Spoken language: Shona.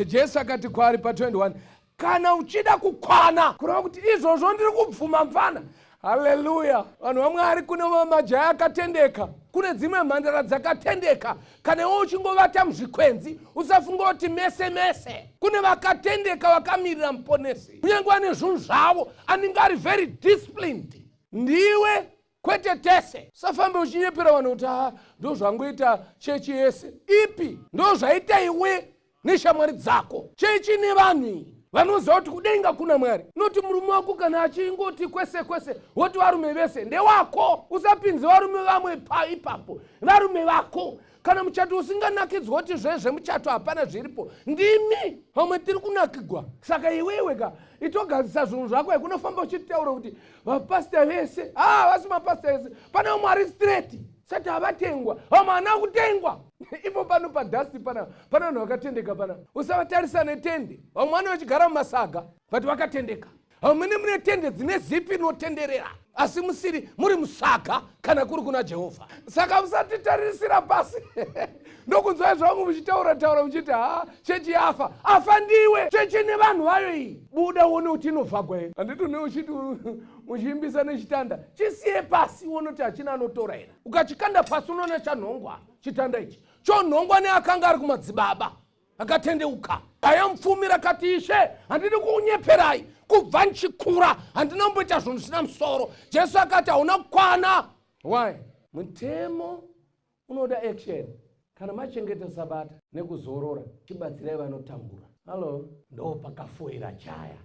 Jesu akati kwaari pa21, kana uchida kukwana, kureva kuti izvozvo ndiri kubvuma mfana. Haleluya. Vanhu vaMwari, kune majaya akatendeka, kune dzimwe mhandara dzakatendeka. Kana iwe uchingovata muzvikwenzi, usafunga kuti mese mese. Kune vakatendeka vakamirira muponesi, kunyange vane zvinhu zvavo, anenge ari very disciplined. Ndiwe kwete tese. Usafambe uchinyepera vanhu kuti ndo zvangoita chechi yese. Ipi ndo zvaita iwe neshamwari dzako. Chechi nevanhu iyi vanoziva kuti kudenga kuna Mwari. Noti murume wako kana achingoti kwese kwese woti varume vese ndewako. Usapinze varume vamwe ipapo, varume vako. Kana muchato usinganakidzwa kuti zvezvemuchato hapana zviripo, ndimi vamwe tiri kunakigwa. Saka iwewe itogadzisa zvinhu zvako, kunofamba uchitaura kuti vapasita vese vasi mapasita vese, pane Mwari straight. Sati havatengwa, vamwe hana kutengwa. Ipo pano padhasti pana vanhu vakatendeka pana. Usavatarisa netende. Vamwe vane vachigara mumasaga vati vakatendeka. Vamwe mune tende dzine zipi inotenderera, asi musiri muri musaga kana kuri kuna Jehovha. Saka musatitarisira pasi. Ndokunzwa zvangu muchitaura muchiti chechi yafa. Afa ndiwe. Chechi nevanhu vayo iyi. Buda uone kuti inobva kwaini. Handiti une uchiti uchiimbisa nechitanda, chisiye pasi uone kuti hachina anotora here. Ukachikanda pasi unoona chanhongwa chitanda ichi. Chonhongwa neakanga ari kumadzibaba akatendeuka. Ayamupfumira akati, Ishe, handidi kuunyeperai. Kubva ndichikura handinomboita zvinhu zvisina musoro. Jesu akati hauna kukwana. Why? Mutemo unoda action. Kana machengeta Sabata nekuzorora, chibatsirai vanotambura. Halo, ndo pakafoira chaya.